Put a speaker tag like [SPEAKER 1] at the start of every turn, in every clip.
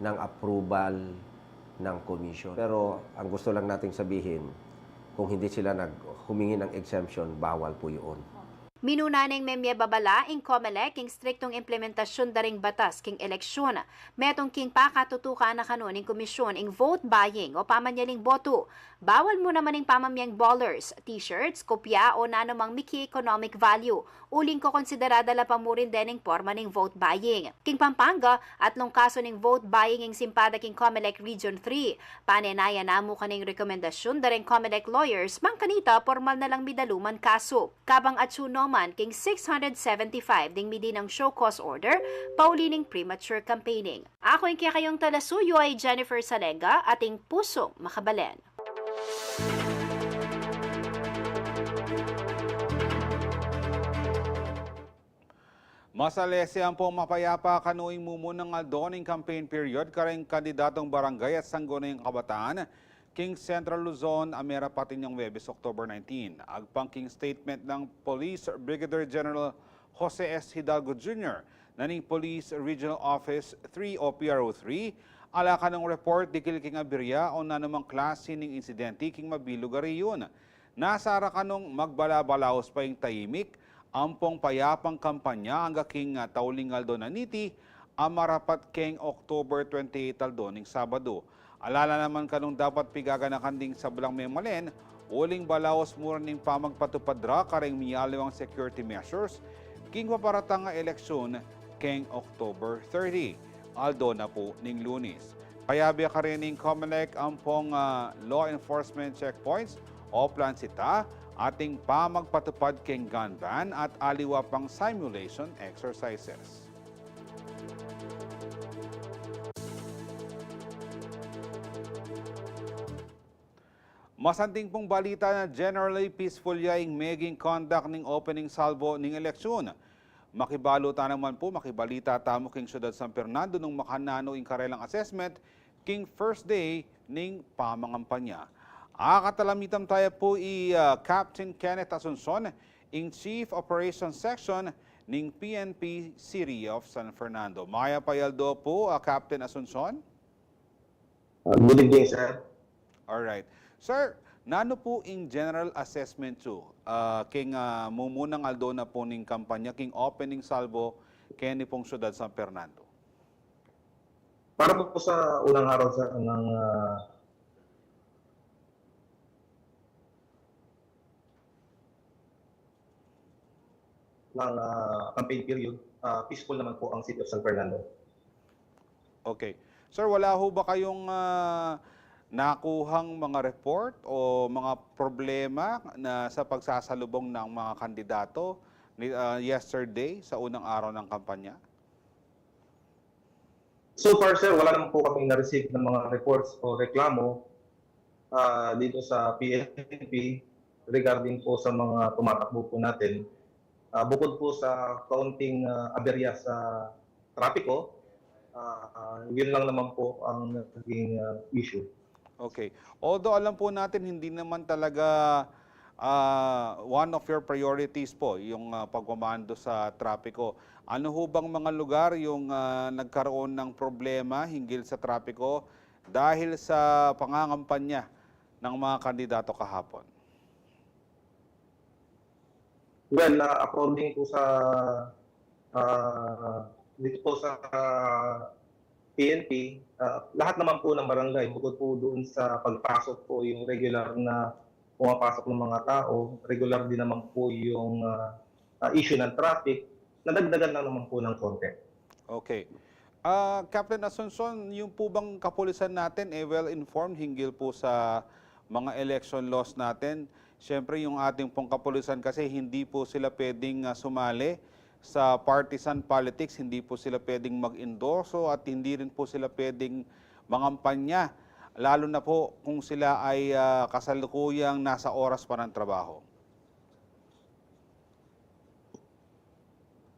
[SPEAKER 1] ng approval ng commission. Pero ang gusto lang nating sabihin, kung hindi sila humingi ng exemption, bawal po yun.
[SPEAKER 2] Minunaneng memye babala ing COMELEC ing striktong implementasyon daring batas king eleksyon. Metong king pakatutukan na kanon ing komisyon ing vote buying o pamanyaling boto. Bawal mo naman ing pamamyang ballers, t-shirts, kopya o nanumang miki economic value. Uling ko konsiderada la pamurin din ing forma ning vote buying. King Pampanga, atlong kaso ning vote buying ing simpada king COMELEC Region 3. Panenaya namo kaning rekomendasyon daring COMELEC lawyers, mangkanita formal na lang midaluman kaso. Kabang atsuno man king 675 ding midi ng show cause order, paulining premature campaigning. Ako yung kaya kayong talasuyo ay Jennifer Salenga, ating pusong makabalen.
[SPEAKER 3] Masalese ang pong mapayapa kanuing mumunang aldoning campaign period kareng kandidatong barangay at sangguniang kabataan King Central Luzon, Amera Patinyong Webes, October 19. Agpang King statement ng Police Brigadier General Jose S. Hidalgo Jr. naning Police Regional Office 3 o PRO3, ala kanong report dikil king abirya o nanumang klase ning insidente king mabilugari yun. Nasara kanong magbalabalaos pa yung tahimik, ampong payapang kampanya ang king taulingal do naniti, amarapat king October 28 aldoning Sabado. Alala naman kanong dapat pigaganakan ding sa Blang Memalen, uling balaos muraning pamagpatupadra kareng miyaliwang security measures, king paparatang nga eleksyon king October 30, aldo na po ning Lunes. Payabi ka rin ning COMELEC ang pong law enforcement checkpoints o plansita, ating pamagpatupad king gun ban at aliwa pang simulation exercises. Masanting pong balita na generally peaceful yaing maging conduct ning opening salvo ning eleksyon. Makibalota naman po, makibalita tamo king syudad San Fernando nung makanano ing karelang assessment king first day ning pamangampanya. Akatalamitam tayo po Captain Kenneth Asuncion, ing Chief Operations Section ning PNP City of San Fernando. Maya Payaldo po, Captain Asuncion.
[SPEAKER 4] Good evening, sir.
[SPEAKER 3] Alright. Sir, nano po in general assessment to king mumunang aldo na po ning kampanya king opening salvo kini pong syudad San Fernando?
[SPEAKER 4] Para po sa unang araw sa ng campaign period, peaceful naman po ang City of San Fernando.
[SPEAKER 3] Okay. Sir, wala ho ba kayong nakuhang mga report o mga problema na sa pagsasalubong ng mga kandidato yesterday sa unang araw ng kampanya?
[SPEAKER 4] So far, sir, wala naman po kaming na-receive ng mga reports o reklamo dito sa PNP regarding po sa mga tumatakbo po natin. Bukod po sa kaunting aberya sa trapiko, yun lang naman po ang naging issue.
[SPEAKER 3] Okay. Although alam po natin hindi naman talaga one of your priorities po yung pagmamando sa trapiko. Ano ho bang mga lugar yung nagkaroon ng problema hinggil sa trapiko dahil sa pangangampanya ng mga kandidato kahapon?
[SPEAKER 4] Well, according po sa dito po sa PNP, lahat naman po ng barangay, bukod po doon sa pagpasok po yung regular na pumapasok ng mga tao, regular din naman po yung issue ng traffic, nadagdagan na naman po ng konti.
[SPEAKER 3] Okay. Captain Asuncion, yung po bang kapulisan natin well-informed hinggil po sa mga election laws natin? Siyempre, yung ating pong kapulisan kasi hindi po sila pwedeng sumali sa partisan politics, hindi po sila pwedeng mag-endorso at hindi rin po sila pwedeng mangampanya, lalo na po kung sila ay kasalukuyang nasa oras pa ng trabaho.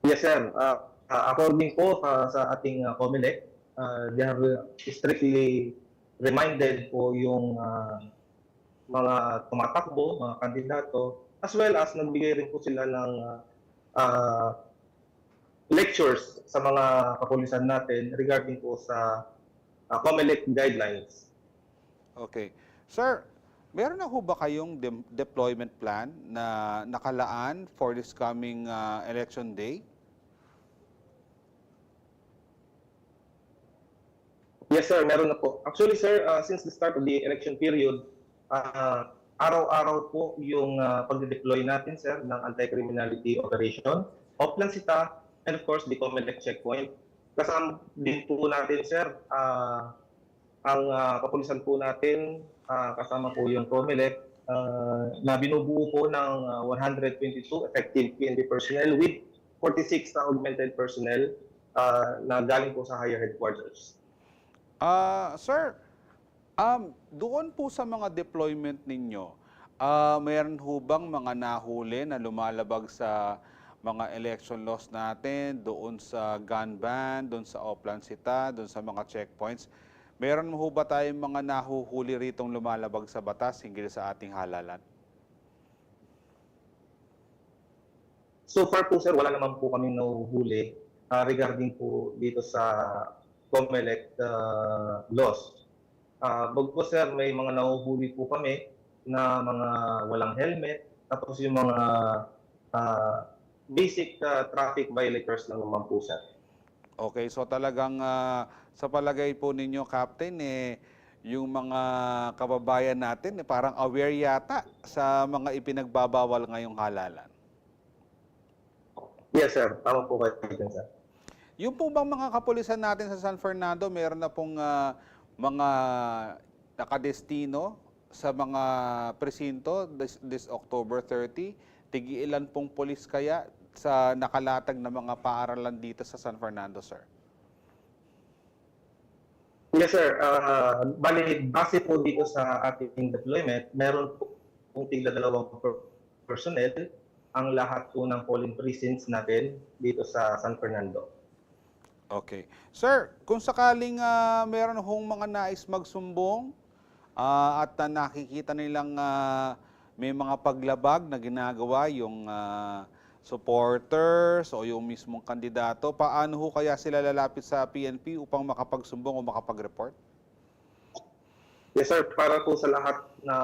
[SPEAKER 4] Yes, sir. According po sa ating COMELEC, they have strictly reminded po yung mga tumatakbo, mga kandidato, as well as nagbigay rin po sila ng lectures sa mga kapulisan natin regarding po sa COMELEC guidelines.
[SPEAKER 3] Okay. Sir, meron na ho ba kayong deployment plan na nakalaan for this coming election day?
[SPEAKER 4] Yes, sir, meron na po. Actually, sir, since the start of the election period, araw-araw po yung pag-deploy natin, sir, ng anti-criminality operation, Oplan Sita, and of course, the Comelec checkpoint. Kasama din po natin, sir, ang kapulisan po natin, kasama po yung Comelec, na binubuo po ng 122 effective PNP personnel with 46 na augmented personnel na galing po sa higher headquarters.
[SPEAKER 3] Sir, doon po sa mga deployment ninyo, mayroon ho bang mga nahuli na lumalabag sa mga election laws natin, doon sa gun ban, doon sa Oplan Sita, doon sa mga checkpoints? Meron ho ba tayong mga nahuhuli ritong lumalabag sa batas hinggil sa ating halalan?
[SPEAKER 4] So far po, sir, wala naman po kami nahuhuli regarding po dito sa COMELEC laws. Bago po, sir, may mga nahuhuli po kami na mga walang helmet, tapos yung mga basic traffic violators lang naman po, sir.
[SPEAKER 3] Okay, so talagang sa palagay po ninyo, Captain, yung mga kababayan natin parang aware yata sa mga ipinagbabawal ngayong halalan.
[SPEAKER 4] Yes, sir. Tama po kayo dyan, sir.
[SPEAKER 3] Yung po bang mga kapulisan natin sa San Fernando, meron na pong mga nakadestino sa mga presinto this October 30? Tigi-ilan pong polis kaya sa nakalatag na mga paaralan dito sa San Fernando, sir?
[SPEAKER 4] Yes, sir. Bali, base po dito sa ating deployment, meron po tigla 2 personnel ang lahat po ng polling precincts natin dito sa San Fernando.
[SPEAKER 3] Okay. Sir, kung sakaling meron hong mga nais magsumbong at nakikita nilang may mga paglabag na ginagawa yung supporters o yung mismong kandidato, paano ho kaya sila lalapit sa PNP upang makapagsumbong o makapag-report?
[SPEAKER 4] Yes, sir. Para po sa lahat na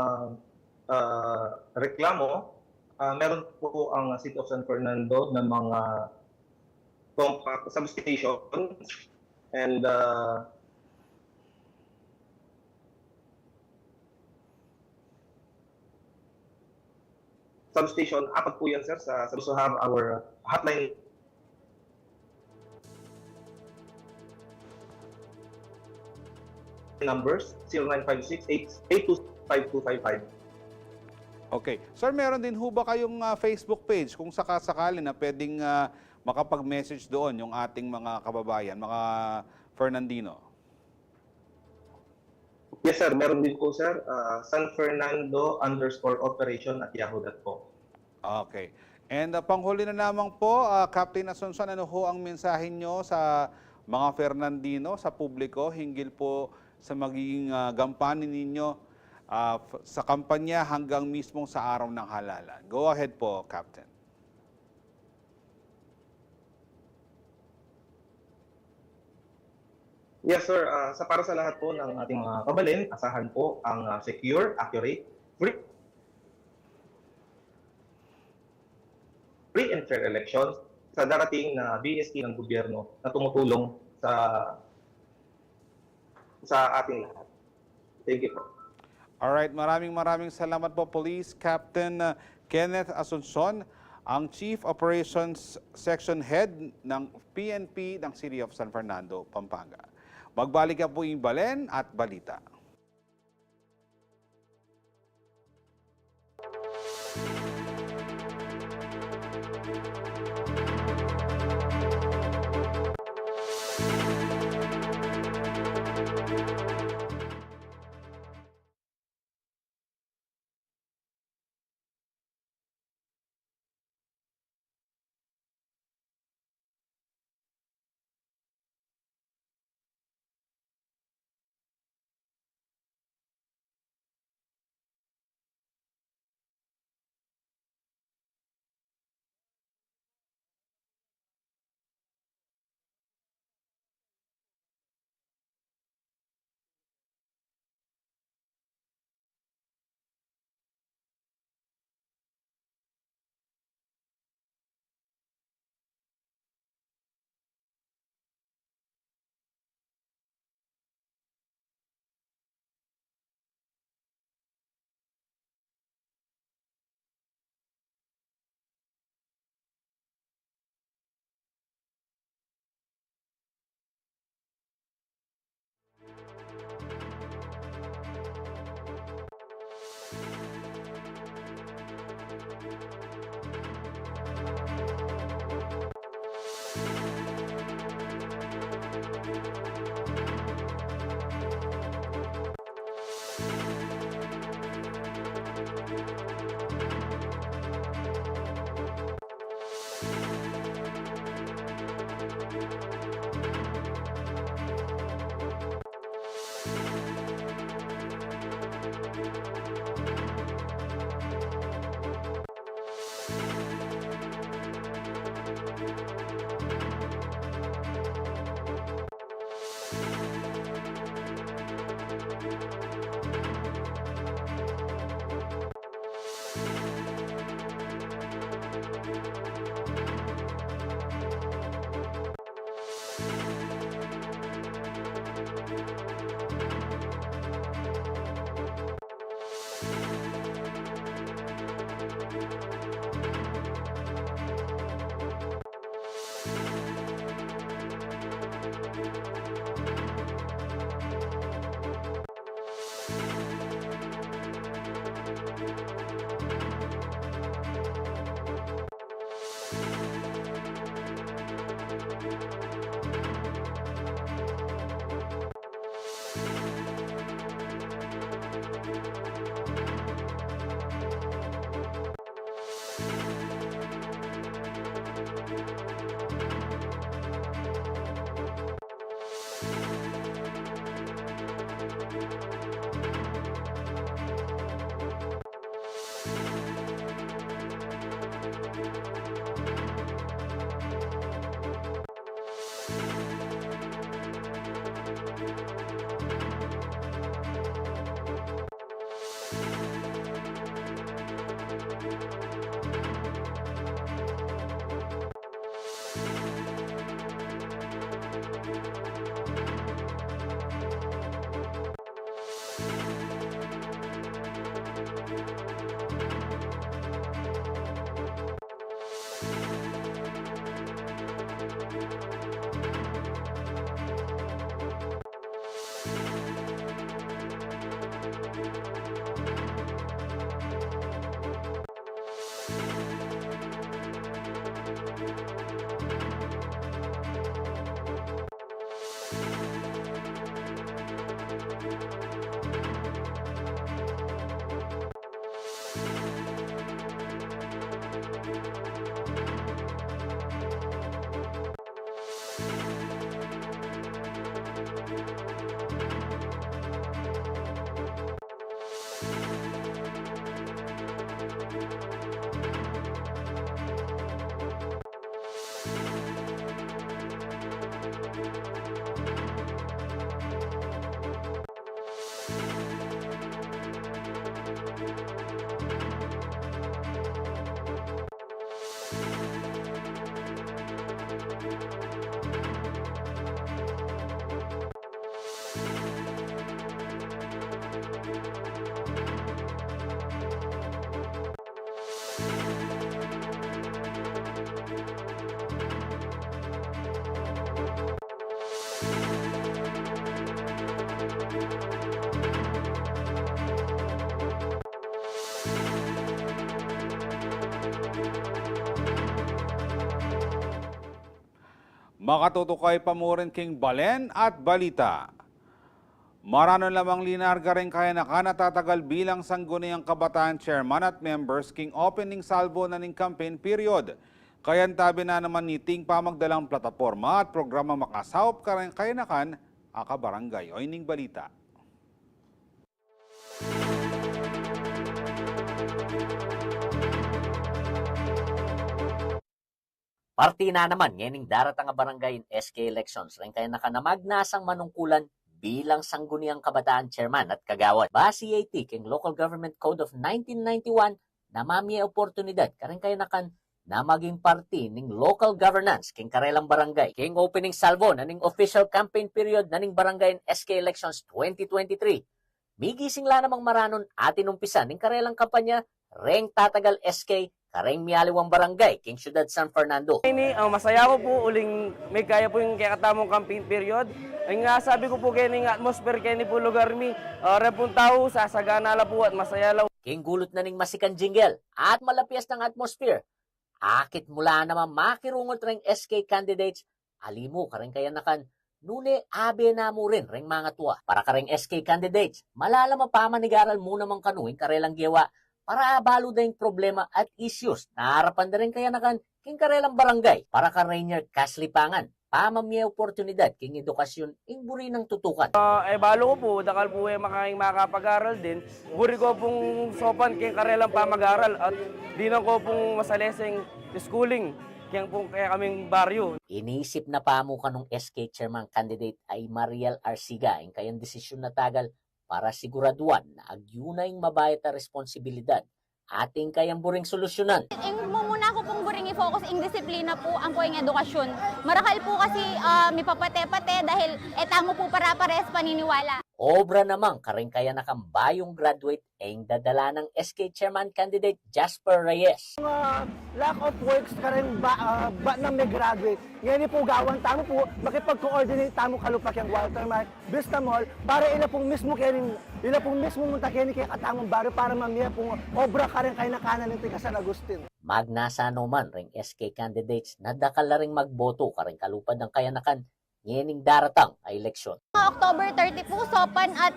[SPEAKER 4] reklamo, meron po ang City of San Fernando ng mga compact substations and substation, 4 po yan, sir. We also have our hotline numbers 0956-882-5255.
[SPEAKER 3] Okay. Sir, meron din ho ba kayong Facebook page kung sakasakali na pwedeng makapag-message doon yung ating mga kababayan, mga Fernandino?
[SPEAKER 4] Yes, sir. Meron din po, sir. San Fernando_operation@yahoo.com.
[SPEAKER 3] Okay. And panghuli na lamang po, Captain Asuncion, ano ho ang mensahe nyo sa mga Fernandino, sa publiko, hinggil po sa magiging gampanin ninyo sa kampanya hanggang mismong sa araw ng halalan? Go ahead po, Captain.
[SPEAKER 4] Yes, sir. Para sa lahat po ng ating mga kabalin, asahan po ang secure, accurate, free and fair elections sa darating na BST ng gobyerno na tumutulong sa ating lahat. Thank you po.
[SPEAKER 3] Alright, maraming salamat po, Police Captain Kenneth Asuncion, ang Chief Operations Section Head ng PNP ng City of San Fernando, Pampanga. Magbalik po yung Balen at Balita. Makatutukay pamurin king balen at balita. Maranon lamang linarga rin kaya nakanatatagal bilang sangguniang kabataan chairman at members king opening salvo na ning campaign period. Kayan tabi na naman ni ting pamagdalang plataforma at programa makasawop ka rin kaya nakan akabarangay. O ining balita.
[SPEAKER 5] Parti na naman ngayon daratang nga barangay in SK elections rin kaya nakanamagnasang manungkulan bilang sangguniang kabataan chairman at kagawad. Base CAT king Local Government Code of 1991 na mamiya oportunidad karing kaya nakan na maging parti ning local governance king karelang barangay. King opening salvo na ning official campaign period na ning barangay in SK elections 2023. Migising la namang maranon atin umpisa ning karelang kampanya reng tatagal SK kareng mialiwang barangay king Ciudad San Fernando.
[SPEAKER 6] Ini masaya ko po uling may kaya po yung kakatamong campaign period. Ay nga sabi ko po kaya ning atmosphere kaya ni po lugar mi repun tao sasagana la po at masaya la.
[SPEAKER 5] King gulot na ning masikan jingle at malapias ng atmosphere. Akit mula naman makirungot ring SK candidates alimu kareng kaya nakan nune abe na mo rin ring mga tuwa. Para kareng SK candidates malalama pa manigaral muna mang kanuing karelang giwa para abalo dahing problema at issues na harapan na rin kaya nakan king karelang barangay para ka Rainier Kaslipangan. Pamamiyay oportunidad king edukasyon ing buri ng tutukan.
[SPEAKER 6] Balo ko po, dakal po makaing makapag-aral din. Buri ko pong sopan king karelang pamag-aral at di na ko pong masaleseng schooling kaya kaming baryo.
[SPEAKER 5] Inisip na pamo ka nung SK chairman candidate ay Mariel Arsiga ing kayang desisyon na tagal para siguraduan na agyunay mabayat na responsibilidad ating kayang buring solusyonan.
[SPEAKER 7] Muna ko pong buring i-focus ing disiplina po ang po yung edukasyon. Marakal po kasi may papate-pate dahil etamo po para pares paniniwala.
[SPEAKER 5] Obra namang karing kaya nakambayong graduate ang dadala ng SK Chairman candidate Jasper Reyes.
[SPEAKER 8] Lack of works ka rin ba na may graduate. Yan po gawan tamo po, makipag-coordinate tamo kalupak yung Walter Mark, Vista Mall, para ila pong mismo munta kaya kaya katamong baro para mamiya pong obra ka rin kay nakanan ng tiga San Agustin.
[SPEAKER 5] Magnasano man ring SK candidates na dakal na ring magboto karing kalupad ng kayanakan ngening daratang ay eleksyon.
[SPEAKER 7] October 30 po, sopan at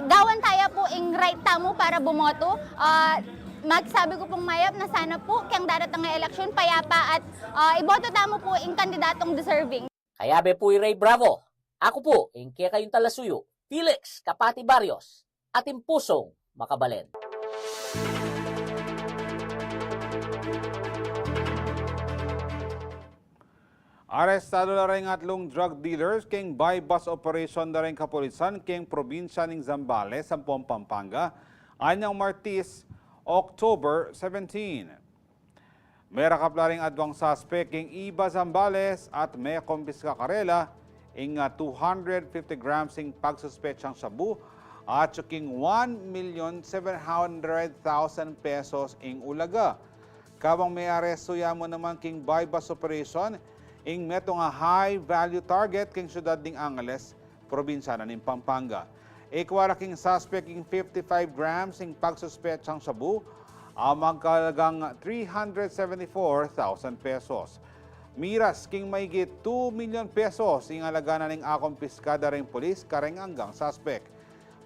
[SPEAKER 7] gawan tayo po ing right tamo para bumoto. Magsabi ko pong mayap na sana po kayang daratang nga eleksyon payapa at iboto tamo po ing kandidatong deserving.
[SPEAKER 5] Kaya be po Ray Bravo. Ako po, ing kaya kayong talasuyo, Felix Kapati Barrios, ating pusong makabalen.
[SPEAKER 3] Arestado na rin atlong drug dealers king by bus operation na rin kapulisan king probinsya ng Zambales, Sampung, Pampanga, anyang Martis, October 17. May rakap na rin adwang suspect king Iba Zambales at may kumpiska karela ing 250 grams ing pagsuspetsyang shabu at king 1,700,000 pesos ing ulaga. Kabang may aresto mo naman king by bus operation ing meto nga high value target king syudad ding Angeles, probinsya na ning Pampanga. Ikwara king suspect king 55 grams ing pagsuspetsang shabu, magkalagang 374,000 pesos. Miras king maigit 2 million pesos ing alaga na ning akumpiskada ring polis kareng hanggang suspect.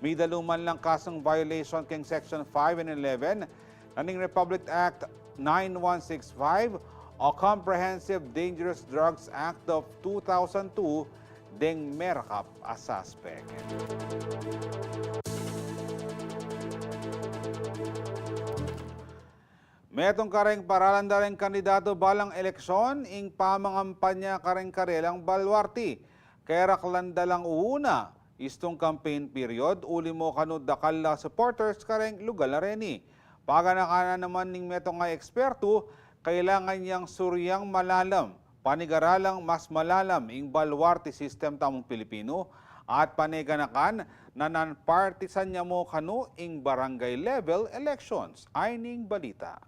[SPEAKER 3] May daluman lang kasong violation king section 5 and 11 ng Republic Act 9165 o Comprehensive Dangerous Drugs Act of 2002 ding merakap a suspect. Metong kareng paralan da rin kandidato balang eleksyon ing pamangampanya kareng karelang Baluarte. Kaya raklanda lang uuna istong campaign period uli mo kanud dakala supporters kareng lugal na reni. Paganakana naman ning metong nga eksperto kailangan niyang suryang malalam, panigaralang mas malalam ing Baluarte system tamong Pilipino at paniganakan na non-partisan niya mo kanu ing barangay level elections. Ay ning balita.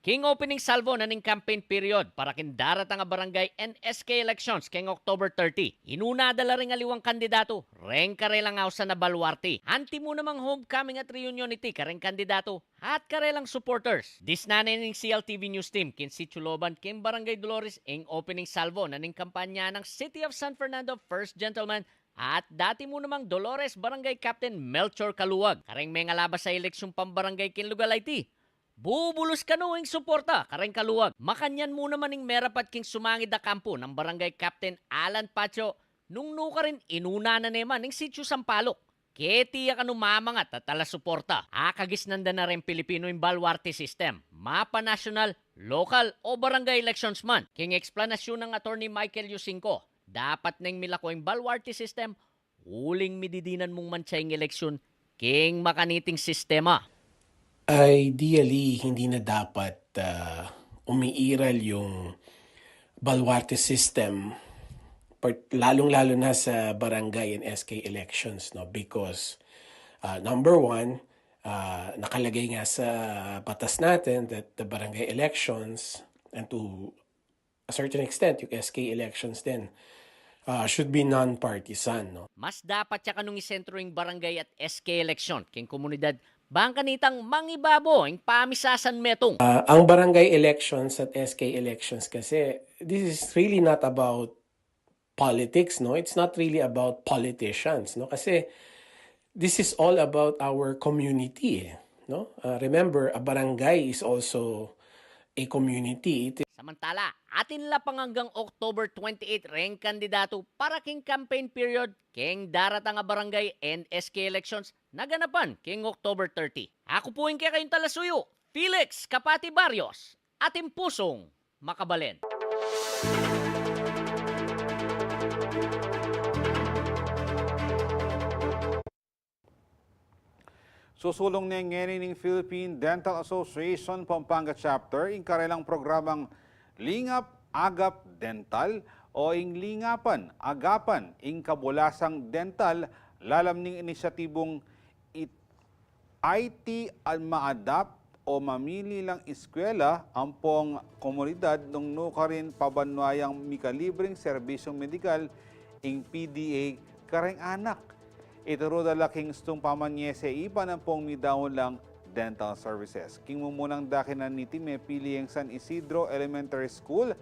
[SPEAKER 9] King opening salvo na ning campaign period para kin daratang nga barangay and SK elections king October 30. Inuna dala ring aliwang kandidato, reng karelang sa na Baluarte. Anti mo namang homecoming at reunion iti kareng kandidato at karelang supporters. Disnanay ning CLTV News Team kin si Chuloban kin Barangay Dolores ing opening salvo na ning kampanya ng City of San Fernando First Gentleman at dati mo namang Dolores Barangay Captain Melchor Kaluwag. Kareng may ngalabas sa eleksyon pambarangay kin lugar IT. Bubulos ka no ing suporta, kareng Kaluwag. Makanyan mo naman ing merapat king sumangid da kampo ng Barangay Captain Alan Pacho nung nuka rin inuna na naman ing sitio Sampalok. Ketiya ka no mamangat at tala suporta. Kagisnanda na rin Pilipino yung Baluarte system. Mapa national, local o barangay elections man. King explanasyon ng attorney Michael Yusinko, dapat nang milako yung Baluarte system, uling mididinan mong mansyayang eleksyon king makaniting sistema.
[SPEAKER 10] Ideally, hindi na dapat umiiral yung Baluarte system, lalong-lalo na sa barangay and SK elections, no? Because number one, nakalagay nga sa batas natin that the barangay elections and to a certain extent yung SK elections din should be non-partisan, no?
[SPEAKER 9] Mas dapat siya kanong isentro yung barangay at SK election king komunidad bangkanitang mangibabo ang pamisasan metong.
[SPEAKER 10] Ang barangay elections at SK elections kasi, this is really not about politics, no? It's not really about politicians, no? Kasi this is all about our community, no? Remember, a barangay is also a community.
[SPEAKER 9] Samantala, atin lapang hanggang October 28 reng kandidato para king campaign period king daratang nga barangay and SK elections naganapan king October 30. Ako po yung kaya kayong talasuyo, Felix Kapati Barrios, ating pusong makabalen.
[SPEAKER 3] Susulong ng ngeni ng Philippine Dental Association Pampanga Chapter in karelang programang Lingap Agap Dental o ing lingapan, agapan, ing kabulasang dental, lalamning inisyatibong IT al maadapt o mamili lang eskwela ang pong komunidad nung nukarin pabanwayang mikalibreng serbisyong medikal ing PDA kareng anak. Ito ro dalaking stong pamanyese ipa ng pong midawon lang dental services. King mumunang dakinan niti may pili ang San Isidro Elementary School,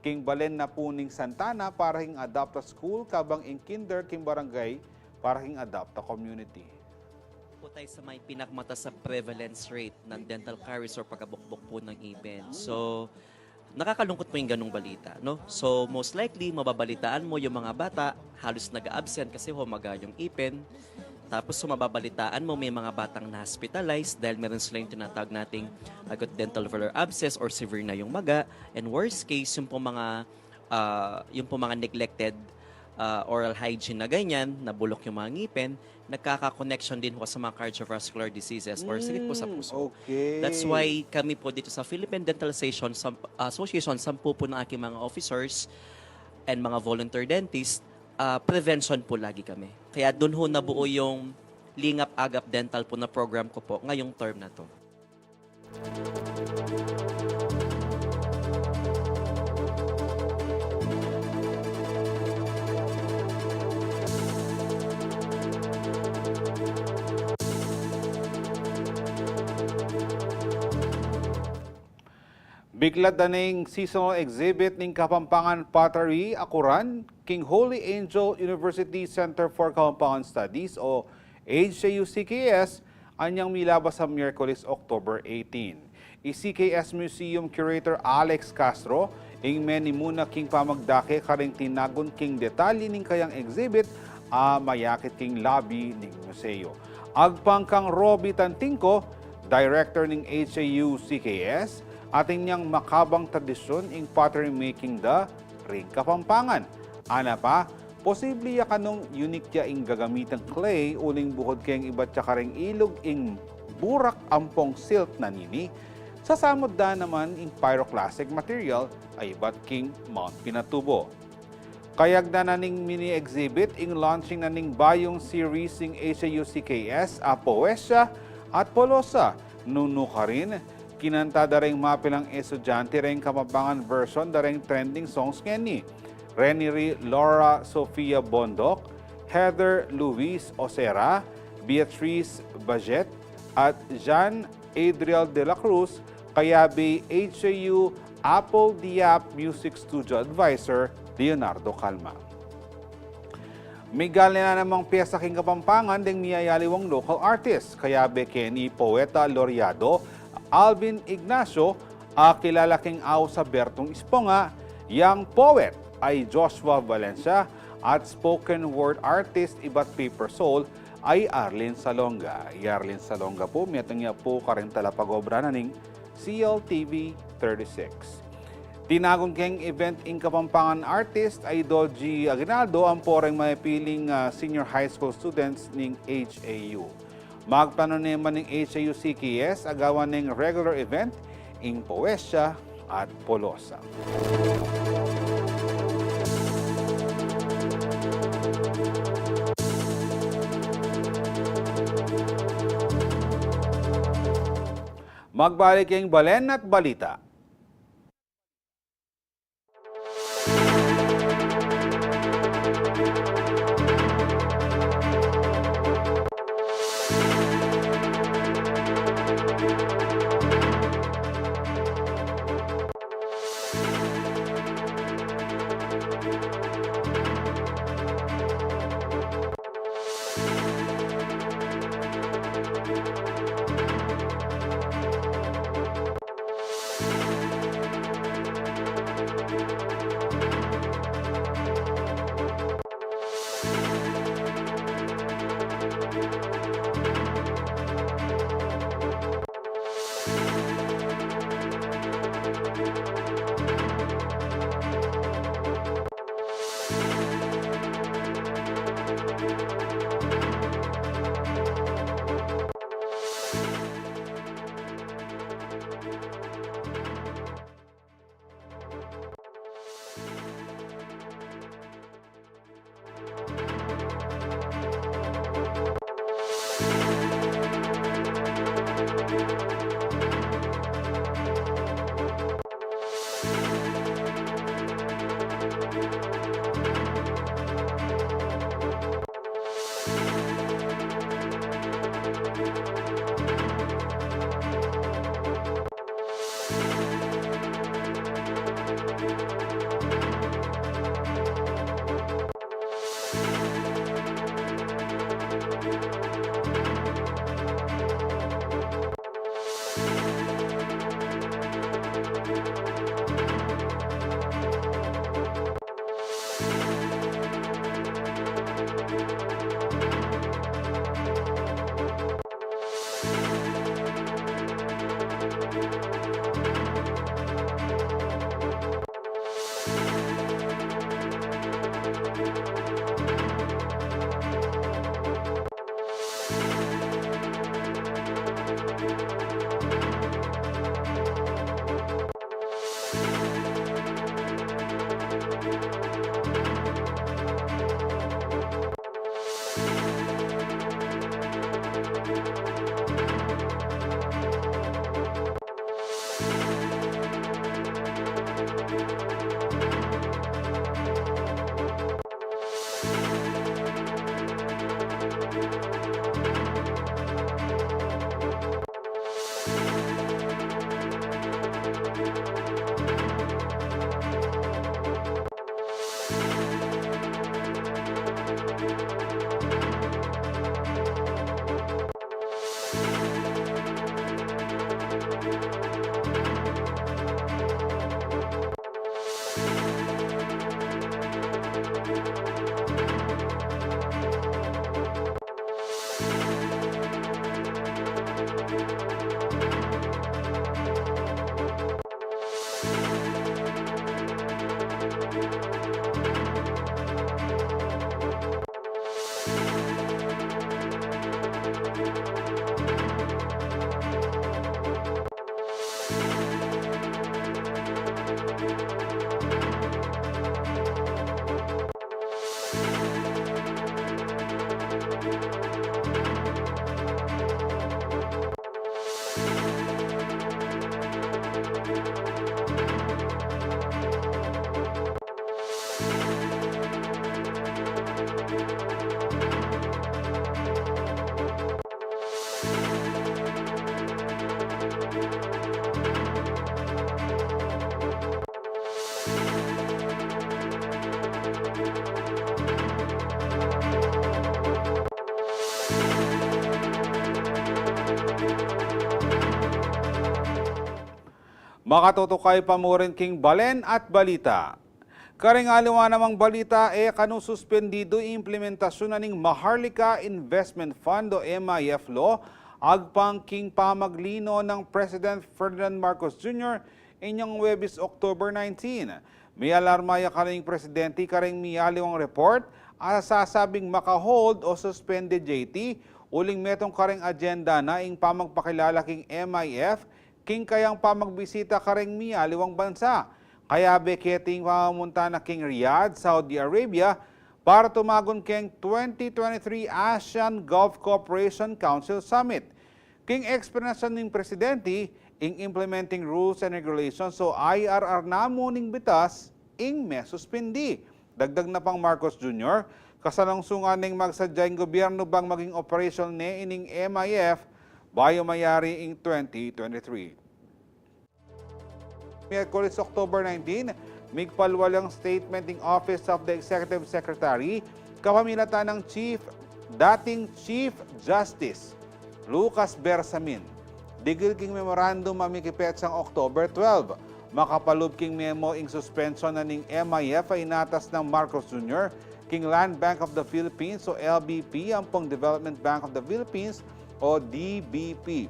[SPEAKER 3] king balen na puning Santana para hing adapta school, kabang ing kinder king barangay para hing adapta community.
[SPEAKER 11] Po tayo sa may pinakmata sa prevalence rate ng dental caries or pagkabukbok po ng ngipin. So, nakakalungkot po yung ganung balita, no? So, most likely, mababalitaan mo yung mga bata, halos nag-absent kasi humaga yung ipin. Tapos, mababalitaan mo may mga batang na-hospitalized dahil meron sila yung tinatawag nating acute dental velar abscess or severe na yung maga. And worst case, yung po mga neglected oral hygiene na ganyan, nabulok yung mga ngipin, nagkaka-connection din po sa mga cardiovascular diseases or sakit po sa puso.
[SPEAKER 3] Okay.
[SPEAKER 11] That's why kami po dito sa Philippine Dental Association, 10 po ng aking mga officers and mga volunteer dentists, prevention po lagi kami. Kaya doon ho nabuo yung Lingap Agap Dental po na program ko po ngayong term na to.
[SPEAKER 3] Biglat daning seasonal exhibit ning Kapampangan Pottery, Akuran, King Holy Angel University Center for Kapampangan Studies o HCUCKS, anyang milabas sa Miyerkules, October 18. CKS Museum Curator Alex Castro, ing meni muna king pamagdake karing tinagon king detalye ning kayang exhibit mayakit king lobby ning museo. Agpang kang Robbie Tantingko, Director ning HCUCKS, ating niyang makabang tradisyon ing pottery making da ring Kapampangan. Ana pa, posible ya kanong unique ya ing gagamitang clay uling bukod kayang iba't ya karing ilog ing burak ampong silt na nini. Sasamod da naman ing pyroclastic material ay iba't king Mount Pinatubo. Kayag na naning mini-exhibit ing launching na ning bayong series ing HCUCKS, Poesya at Polosa. Nuno ka rin, kinanta daring mapilang estudyante ring Kapampangan version daring trending songs ngeni. Renny Laura Sofia Bondok, Heather Luis Osera, Beatrice Bajet, at Jean Adriel de la Cruz, kayabi HCU Apple Diap Music Studio Advisor Leonardo Calma. May gali na namang piyesa king Kapampangan ding niyayaliwang local artist, kayabi Kenny Poeta Loriado, Alvin Ignacio, kilala king aw sa Bertong Isponga, yang poet ay Joshua Valencia, at spoken word artist iba't paper soul ay Arlene Salonga. Arlene Salonga po, miyatong niya po karing talapag-obra na ning CLTV 36. Tinagong keng event ing Kapampangan artist ay Doji Aguinaldo ang poreng may piling senior high school students ning HAU. Magpanoneman ng HCUCKS agawan ng regular event ing Poesya at Polosa. Magbalik yung Balen at Balita. Makatutukay pa mo rin king balen at balita. Karingaliwa namang balita kanung suspendido implementasyon na ning Maharlika Investment Fund o MIF law agpang king pamaglino ng President Ferdinand Marcos Jr. inyong Webis October 19. May alarmaya karing presidente karing miyaliwang report sasabing makahold o suspended JT uling metong karing agenda na ing pamagpakilala king MIF king kayang pamagbisita karing miyaliwang bansa. Kaya beketing pamamunta na king Riyadh, Saudi Arabia para tumagon king 2023 ASEAN Gulf Cooperation Council Summit. King explanation ng presidente ing implementing rules and regulations so IRR na muning bitas ing may suspindi. Dagdag na pang Marcos Jr., kasalangsungan ning magsadyang gobyerno bang maging operation ni ining MIF bayo mayari ing 2023. Miyerkules October 19, migpalwalang statement ng Office of the Executive Secretary kapamilatan ng dating Chief Justice Lucas Bersamin. Digil king memorandum mamikipet sang October 12. Makapalub king memo ing suspension na ning MIF ay inatas ng Marcos Jr. king Land Bank of the Philippines o LBP, Ampong Development Bank of the Philippines o DBP.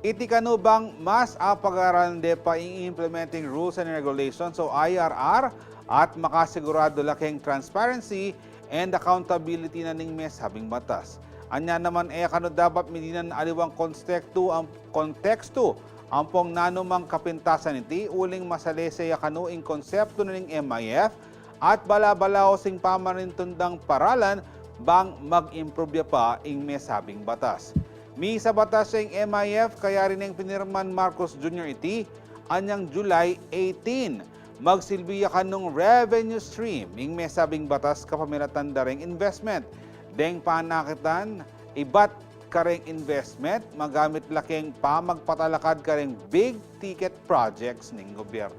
[SPEAKER 3] Iti kanubang mas apag-aralde pa implementing rules and regulations o IRR at makasigurado laking transparency and accountability na ning may sabing batas. Anya naman kano dapat medinan aliwang konteksto ampong nanumang kapintasan iti uling masalese kano ing konsepto na ning MIF at balabalaw sing pamanintundang paralan bang mag-improve pa ing may sabing batas. Mi sa batas sing MIF kaya rin ang pinirman Marcos Jr. iti anyang July 18. Magsilbiya ka nung revenue stream ing may sabing batas kapamiratan daring investment. Deng panakitan, ibat kareng investment, magamit laking pamagpatalakad kareng big ticket projects ning gobyerno.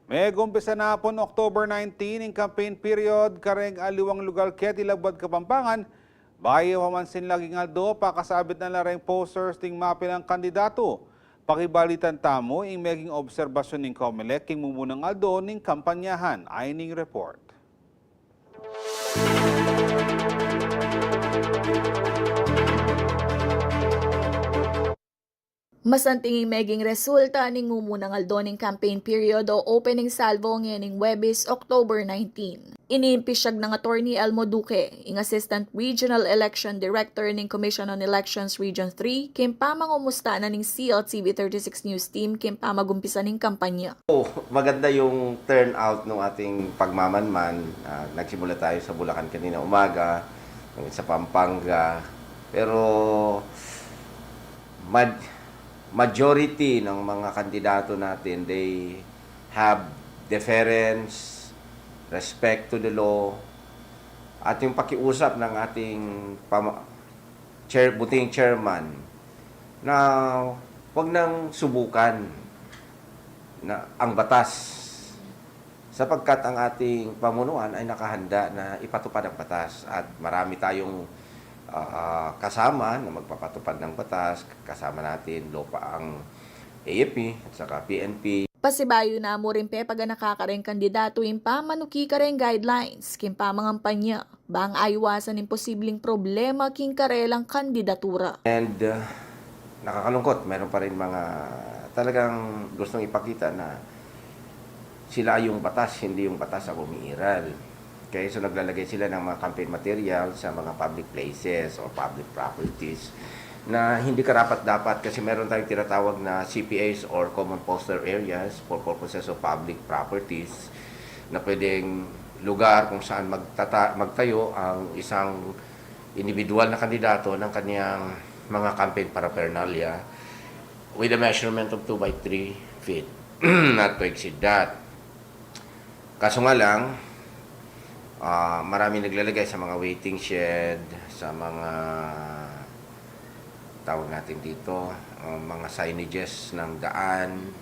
[SPEAKER 3] May gumpisa na po October 19 ang campaign period kareng aliwang lugar ket Ilagbad Kapampangan. Bayo pamansin laging aldo pakasabit na lareng posters ting mapilang kandidato. Pakibalitan tamo ing maging obserbasyon ning COMELEC king mumunang aldo ning kampanyahan ay ning report.
[SPEAKER 12] Masantinging meging resulta ning ngumunang aldoning campaign period o opening salvo ngayon Webis, October 19. Inimpisyag ng Attorney Elmo Duque, ing Assistant Regional Election Director ning Commission on Elections Region 3, kim pamangumusta na ning CLTV 36 News Team kim pamagumpisa ning kampanya.
[SPEAKER 1] Maganda yung turnout ng ating pagmamanman. Nagsimula tayo sa Bulacan kanina umaga, sa Pampanga, pero majority ng mga kandidato natin, they have deference, respect to the law, at yung pakiusap ng ating buting chairman na huwag nang subukan na ang batas sapagkat ang ating pamunuan ay nakahanda na ipatupad ang batas at marami tayong kasama na magpapatupad ng batas, kasama natin lopa ang AFP at saka PNP.
[SPEAKER 12] Pasibayo na mo rin pag nakakaring kandidato yung pamanuki kareng guidelines, kim pamangampanya, bang aywasan ng posibleng problema king karelang kandidatura.
[SPEAKER 1] And nakakalungkot, meron pa rin mga talagang gustong ipakita na sila yung batas, hindi yung batas ang umiiral. Okay, so naglalagay sila ng mga campaign material sa mga public places or public properties na hindi karapat-dapat kasi meron tayong tinatawag na CPAs or common poster areas for purposes of public properties na pwedeng lugar kung saan magtayo ang isang individual na kandidato ng kanyang mga campaign paraphernalia with a measurement of 2 by 3 feet, not to exceed that. Kaso nga lang, marami naglalagay sa mga waiting shed, sa mga tawag natin dito, mga signages ng daan.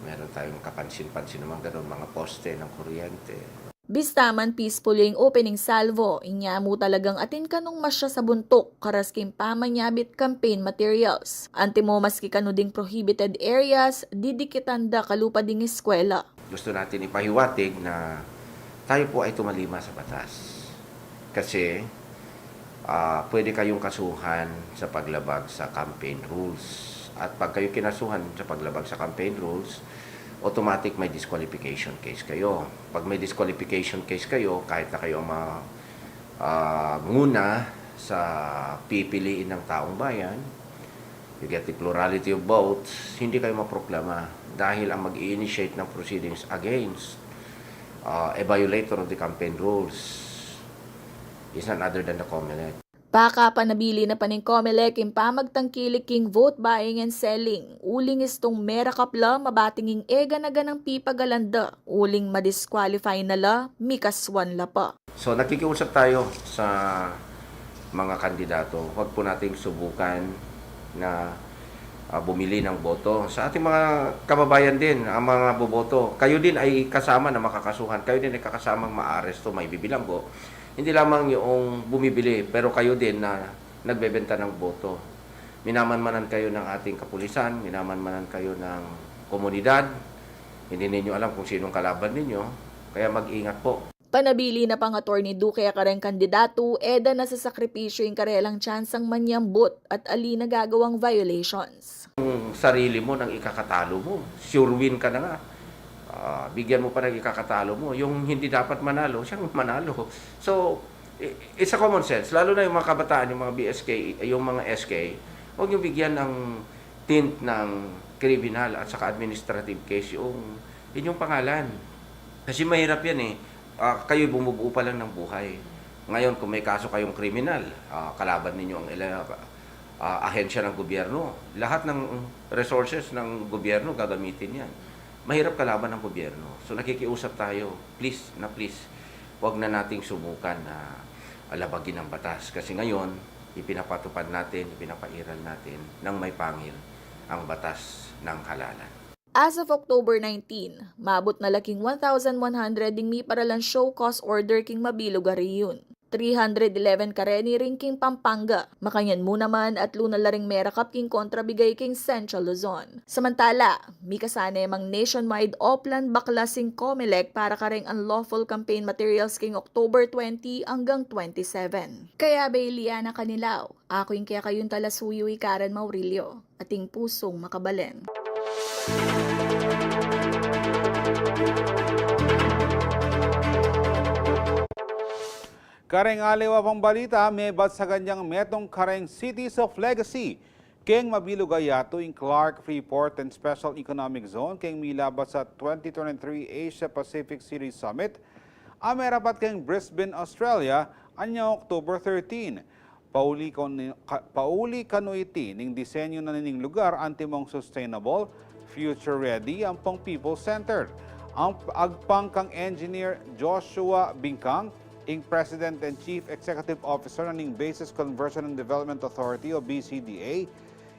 [SPEAKER 1] Meron tayong kapansin-pansin naman gano'n, mga poste ng kuryente.
[SPEAKER 12] Bistaman peaceful yung opening salvo, inya mo talagang atin kanong masya sa buntok, karas kim pamanyabit campaign materials. Anti mo maski kanuding prohibited areas, didikitan da kalupa ding eskwela.
[SPEAKER 1] Gusto natin ipahiwatig na tayo po ay tumalima sa batas. Kasi pwede kayong kasuhan sa paglabag sa campaign rules. At pag kayo kinasuhan sa paglabag sa campaign rules, automatic may disqualification case kayo. Pag may disqualification case kayo, kahit na kayo ang muna sa pipiliin ng taong bayan, you get the plurality of votes, hindi kayo maproklama dahil ang mag-i-initiate ng proceedings against a violator of the campaign rules is none other than the COMELEC.
[SPEAKER 12] Baka panabili na paning COMELEC yung pamagtangkilik king vote buying and selling. Uling istong merakapla mabatinging ega na ganang pipagalanda. Uling madisqualify na la, mikaswan la pa.
[SPEAKER 1] So nakikiusap tayo sa mga kandidato. Huwag po nating subukan na bumili ng boto. Sa ating mga kababayan din, ang mga boboto, kayo din ay kasama na makakasuhan. Kayo din ay kakasamang maaresto, may bibilanggo. Hindi lamang yung bumibili, pero kayo din na nagbebenta ng boto. Minamanmanan kayo ng ating kapulisan, minamanmanan kayo ng komunidad. Hindi ninyo alam kung sinong kalaban ninyo, kaya mag-ingat po.
[SPEAKER 12] Panabili na pang Attorney Duque kareng kandidato, eda na sa sakripisyo yung karelang tsansang manyambot at ali na gagawang violations.
[SPEAKER 1] Yung sarili mo nang ikakatalo mo, sure win ka na nga. Bigyan mo pa ng ikakatalo mo. Yung hindi dapat manalo, siyang manalo. So, It's a common sense. Lalo na yung mga kabataan, yung mga BSK, yung mga SK, huwag yung bigyan ng tint ng criminal at saka administrative case yung inyong pangalan. Kasi mahirap yan eh. Kayo bumubuo pa lang ng buhay. Ngayon, kung may kaso kayong kriminal, kalaban ninyo ang ahensya ng gobyerno. Lahat ng resources ng gobyerno gagamitin yan. Mahirap kalaban ng gobyerno. So nakikiusap tayo, please, huwag na nating subukan na alabagin ang batas. Kasi ngayon, ipinapatupad natin, ipinapairal natin ng may pangil ang batas ng halalan.
[SPEAKER 12] As of October 19, maabot na laking 1,100 ding mi paralan show cause order king Mabilog a Riyon. 311 kareni ring king Pampanga, Makanyan mo naman at luna laring merakap king kontrabigay king Central Luzon. Samantala, mi kasane mang nationwide oplan baklasing COMELEC para kareng unlawful campaign materials king October 20 hanggang 27. Kaya Bailiana Kanilaw, ako yung kaya kayong talasuyo Karen Maurilio, ating pusong makabalen.
[SPEAKER 3] Kareng aliwa pang balita, may bat sa ganyang metong kareng Cities of Legacy. Keng Mabilog Ayato in Clark, Freeport and Special Economic Zone, keng milabas sa 2023 Asia Pacific Series Summit, amerapat keng Brisbane, Australia, anyang October 13. Pauli kanuiti ning disenyo na ning lugar antimong sustainable, future-ready, ampong people-centered. Ang agpang kang engineer Joshua Bingkang, ing President and Chief Executive Officer ng Bases Conversion and Development Authority o BCDA,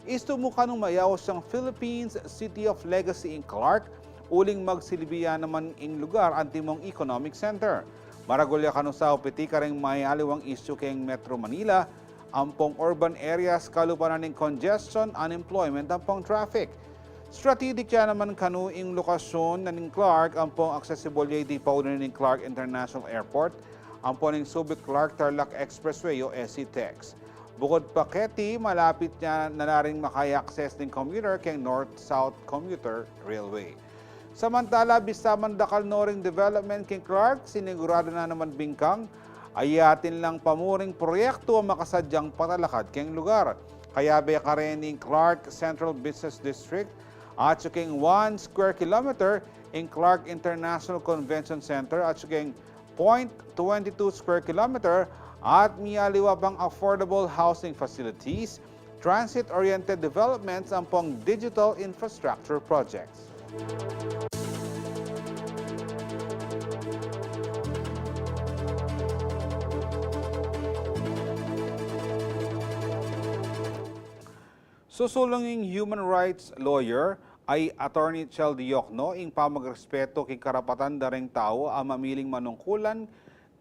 [SPEAKER 3] is tumuka ng mayaw siyang Philippines City of Legacy in Clark, uling magsilbiya naman ing lugar antimong economic center. Maragulya kanu sa upiti kareng may aliwang issue keng Metro Manila, ampong urban areas kalupanan ng congestion, unemployment, ampong traffic. Strategic yan naman kanu ing lokasyon na ning Clark, ampong accessible di paunan ning Clark International Airport, ampong ning Subic-Clark Tarlac Expressway o SCTEX. Bukod pa keti, malapit niya na naring makaya-access ng commuter kay North-South Commuter Railway. Samantala, bisaman dakal noring development kay Clark, sinigurado na naman Bingkang, ayatin lang pamuring proyekto ang makasadyang patalakad kay lugar. Kaya be karening Clark Central Business District at suking 1 square kilometer in Clark International Convention Center at suking 0.22 square kilometer at miyaliwa pang affordable housing facilities, transit-oriented developments, ampong digital infrastructure projects. Susulunging human rights lawyer ay Attorney Chel Diokno ing pamagrespeto kay karapatan daring tao ang mamiling manungkulan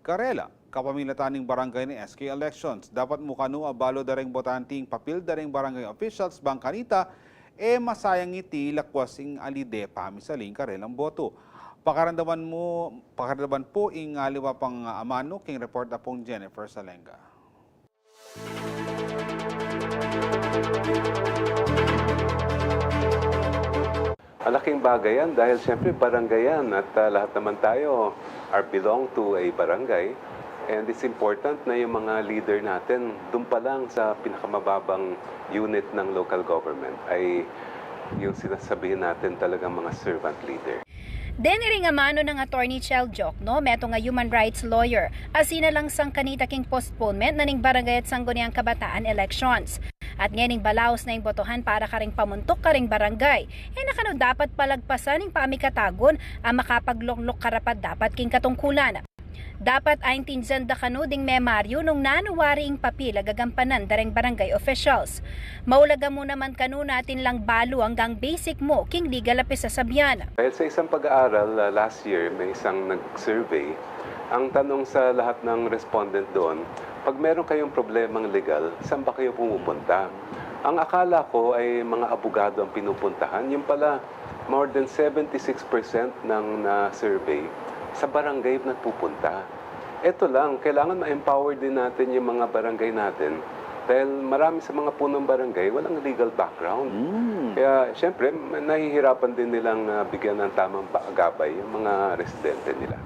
[SPEAKER 3] karela kapamilataning barangay ni SK Elections. Dapat mukano abalo daring botanting papil daring barangay officials bangkanita masayang iti lakwasing alide pamisaling karelang boto. Pakarandaman po ing aliwa pang amano king report na pong Jennifer Salenga.
[SPEAKER 13] Malaking bagay yan dahil siyempre barangay yan at lahat naman tayo belong to a barangay. And it's important na yung mga leader natin, doon pa lang sa pinakamababang unit ng local government ay yung sinasabihin natin talagang mga servant leader.
[SPEAKER 2] Deniring amano ng Attorney Chel Diokno, meto nga human rights lawyer, asina lang sang kanita king postponement na ning barangay at sangguniang kabataan elections. At ngayon balaos na yung botohan para karing pamuntok karing barangay. Nakano dapat palagpasan ng pamikatagon ang makapaglok-lok karapat dapat king katungkulan. Dapat ayon tinsan da kanu ding memaryo nung nanuwari ing papila gagampanan dareng barangay officials. Maulaga mo naman kanu natin lang balo hanggang basic mo king legal apis sa sabyan.
[SPEAKER 13] Dahil sa isang pag-aaral last year, may isang nag-survey. Ang tanong sa lahat ng respondent doon, pag meron kayong problemang legal, saan ba kayo pumupunta? Ang akala ko ay mga abogado ang pinupuntahan. Yung pala, more than 76% ng na-survey sa barangay nagpupunta. Ito lang, kailangan ma-empower din natin yung mga barangay natin. Dahil marami sa mga punong barangay, walang legal background. Kaya, syempre, nahihirapan din nilang bigyan ng tamang gabay yung mga residente nila.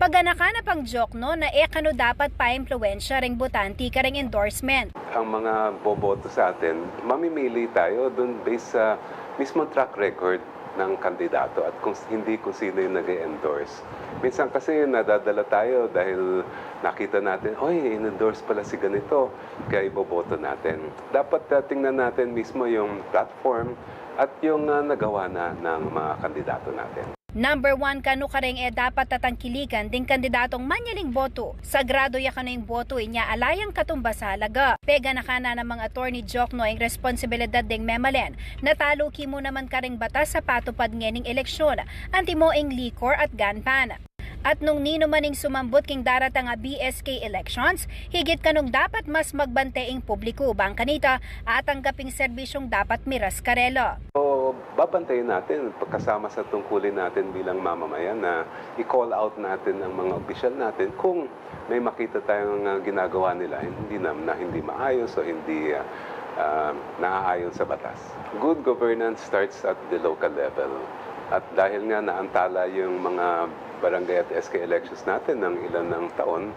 [SPEAKER 2] Paganaka na pang Jokno na kano dapat pa-impluensya ring botante ka ring endorsement.
[SPEAKER 13] Ang mga boboto sa atin, mamimili tayo doon based sa mismong track record ng kandidato at kung sino yung nag-endorse. Minsan kasi nadadala tayo dahil nakita natin, oy, in-endorse pala si ganito, kaya iboboto natin. Dapat tingnan natin mismo yung platform at yung nagawa na ng mga kandidato natin.
[SPEAKER 2] Number 1 kano ka rin dapat tatangkilikan ding kandidatong manyaling boto. Sagrado ya kano yung boto niya alayang katumba sa halaga. Pega na kana ng mga attorney Jokno ang responsibilidad ding memalen. Natalo mo naman ka ring batas sa patupad ngening eleksyon. Anti mo ang liquor at ganpan. At nung nino maning sumambot king daratang nga BSK elections, higit kanong dapat mas magbante ang publiko bang kanita at ang kaping serbisyong dapat miras karelo.
[SPEAKER 13] So, babantayin natin pagkasama sa tungkulin natin bilang mamamayan na i-call out natin ang mga opisyal natin kung may makita tayong ginagawa nila na hindi maayos o hindi naaayon sa batas. Good governance starts at the local level. At dahil nga naantala yung mga barangay at SK elections natin ng ilan ng taon,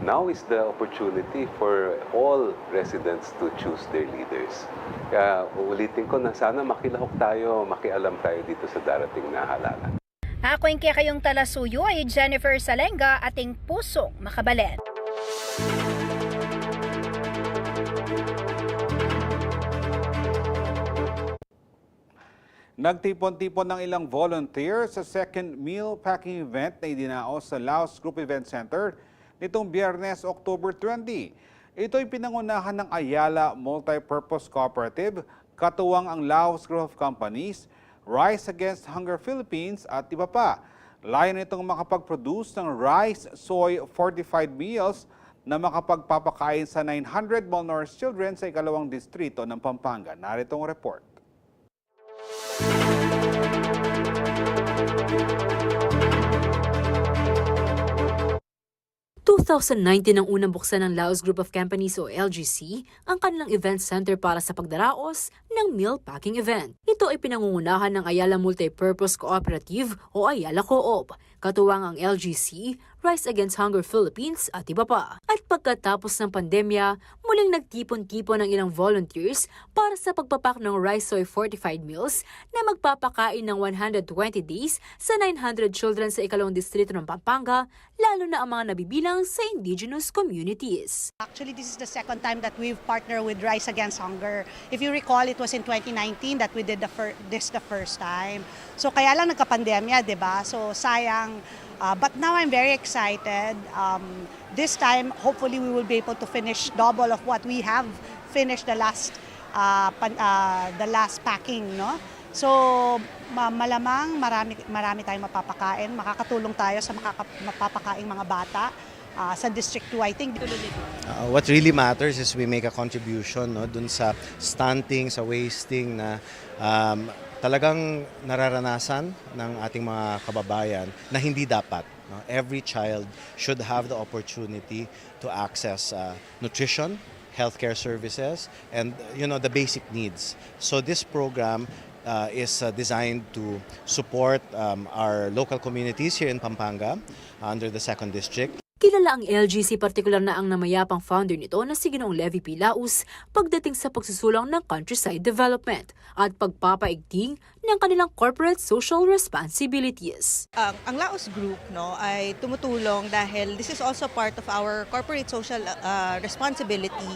[SPEAKER 13] now is the opportunity for all residents to choose their leaders. Kaya uulitin ko na sana makilahok tayo, makialam tayo dito sa darating na halalan.
[SPEAKER 2] Ako yung kayong talasuyo ay Jennifer Salenga, ating pusong makabalen.
[SPEAKER 3] Nagtipon-tipon ng ilang volunteer sa second meal packing event na idinaos sa Laos Group Event Center nitong Biyernes, October 20. Ito'y pinangunahan ng Ayala Multipurpose Cooperative, katuwang ang Laos Group of Companies, Rice Against Hunger Philippines at iba pa. Layo nitong makapag-produce ng rice, soy, fortified meals na makapagpapakain sa 900 malnourished children sa ikalawang distrito ng Pampanga. Narito ang report.
[SPEAKER 14] 2019 ang unang buksan ng Laos Group of Companies o LGC ang kanilang event center para sa pagdaraos ng meal packing event. Ito ay pinangungunahan ng Ayala Multipurpose Cooperative o Ayala Co-op, katuwang ang LGC, Rice Against Hunger Philippines at iba pa. At pagkatapos ng pandemya, muling nagtipon-tipon ng ilang volunteers para sa pagpapak ng rice soy fortified meals na magpapakain ng 120 days sa 900 children sa ikalawang distrito ng Pampanga, lalo na ang mga nabibilang sa indigenous communities.
[SPEAKER 15] Actually, this is the second time that we've partnered with Rice Against Hunger. If you recall, it was in 2019 that we did this the first time. So kaya lang nagka-pandemya, 'di ba? So sayang. But now I'm very excited. This time, hopefully, we will be able to finish double of what we have finished the last packing, no? So malamang marami tayong mapapakain. Makakatulong tayo sa mapapakaing mga bata sa District 2, I think.
[SPEAKER 16] What really matters is we make a contribution, no, dun sa stunting, sa wasting na talagang nararanasan ng ating mga kababayan na hindi dapat. No? Every child should have the opportunity to access nutrition, healthcare services, and the basic needs. So this program is designed to support our local communities here in Pampanga under the 2nd District.
[SPEAKER 14] Kilala ang LGC, partikular na ang namayapang founder nito na si Ginoong Levy P. Laus pagdating sa pagsusulong ng countryside development at pagpapaigting ng kanilang corporate social responsibilities.
[SPEAKER 15] Ang Laos Group ay tumutulong dahil this is also part of our corporate social responsibility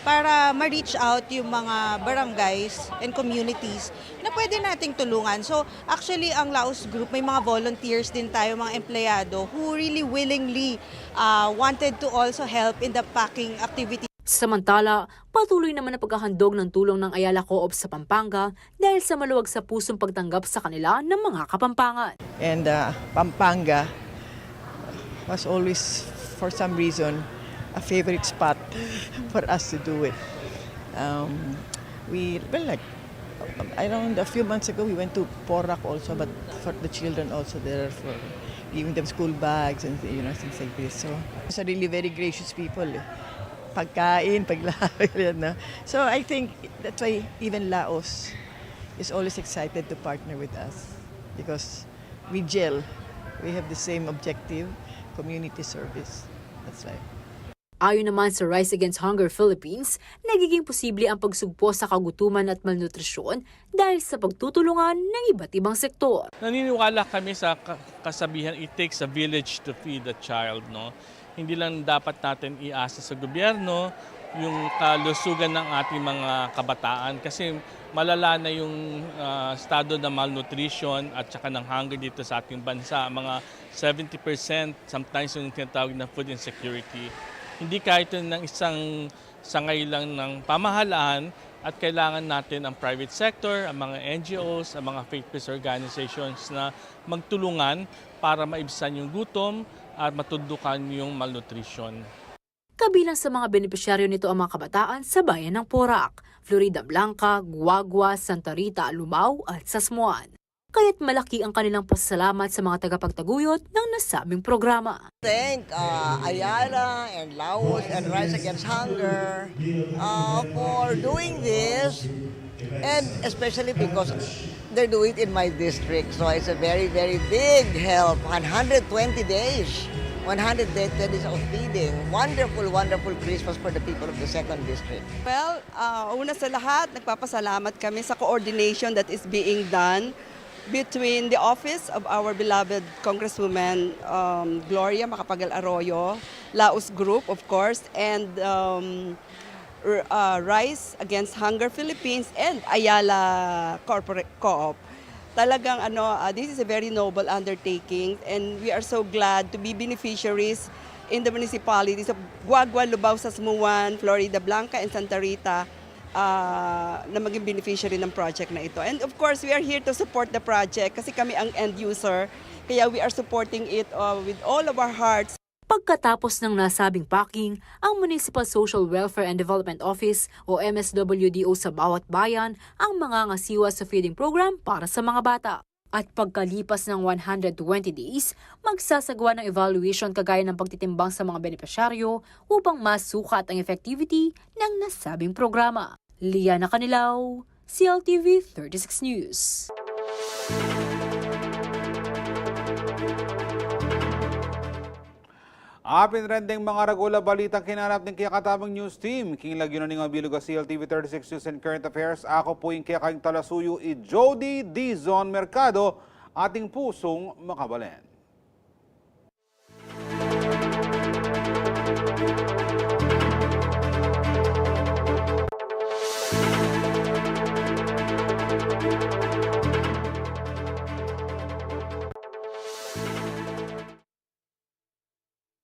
[SPEAKER 15] para ma-reach out yung mga barangays and communities na pwede nating tulungan. So actually ang Laos Group may mga volunteers din tayo, mga empleyado who really willingly wanted to also help in the packing activity.
[SPEAKER 14] Samantala, patuloy naman ang paghahandog ng tulong ng Ayala Co-op sa Pampanga dahil sa maluwag sa pusong pagtanggap sa kanila ng mga Kapampangan.
[SPEAKER 17] And Pampanga was always, for some reason, a favorite spot for us to do it. A few months ago, we went to Porac also, but for the children also there for giving them school bags and things like this. So, it's a really very gracious people. Pagkain, paglawin, no? So I think that's why even Laos is always excited to partner with us because we gel. We have the same objective. community service. That's right.
[SPEAKER 14] Ayon naman sa Rise Against Hunger Philippines, nagiging posible ang pagsugpo sa kagutuman at malnutrisyon dahil sa pagtutulungan ng iba't ibang sektor.
[SPEAKER 18] Naniniwala kami sa kasabihan, it takes a village to feed a child. No? Hindi lang dapat natin iasa sa gobyerno yung kalusugan ng ating mga kabataan kasi malala na yung estado ng malnutrition at saka ng hunger dito sa ating bansa. Mga 70%, sometimes yung tinatawag na food insecurity. Hindi kahit ng isang sangay lang ng pamahalaan at kailangan natin ang private sector, ang mga NGOs, ang mga faith-based organizations na magtulungan para maibsan yung gutom at matundukan yung malnutrition.
[SPEAKER 14] Kabilang sa mga benepisyaryo nito ang mga kabataan sa bayan ng Porac, Florida Blanca, Guagua, Santa Rita, Lumao at Sasmuan. Kaya't malaki ang kanilang pasasalamat sa mga tagapagtaguyod ng nasabing programa.
[SPEAKER 19] Thank Ayala and Laos and Rise Against Hunger for doing this, and especially because they're doing it in my district. So it's a very, very big help. 120 days. 120 days of feeding. Wonderful, wonderful Christmas for the people of the 2nd District.
[SPEAKER 20] Well, una sa lahat, nagpapasalamat kami sa coordination that is being done between the office of our beloved Congresswoman Gloria Macapagal Arroyo, Laos Group, of course, and Rise Against Hunger Philippines and Ayala Corporate Co-op. Talagang this is a very noble undertaking, and we are so glad to be beneficiaries in the municipalities of Guagua, Lubao, Sasmuan, Florida Blanca, and Santa Rita na maging beneficiary ng project na ito. And of course, we are here to support the project kasi kami ang end user, kaya we are supporting it with all of our hearts.
[SPEAKER 14] Pagkatapos ng nasabing packing, ang Municipal Social Welfare and Development Office o MSWDO sa bawat bayan ang mangangasiwa sa feeding program para sa mga bata. At pagkalipas ng 120 days, magsasagawa ng evaluation kagaya ng pagtitimbang sa mga benepisyaryo upang masukat ang effectivity ng nasabing programa. Liana Canilaw, CLTV 36 News.
[SPEAKER 3] Apin rin ding mga ragula balitang kinanap ng kakatabang news team. Kinglagyo na ng mga biluga CLTV 36 News and Current Affairs. Ako po yung kaya kayong talasuyo i Jody Dizon Mercado, ating pusong makabalen.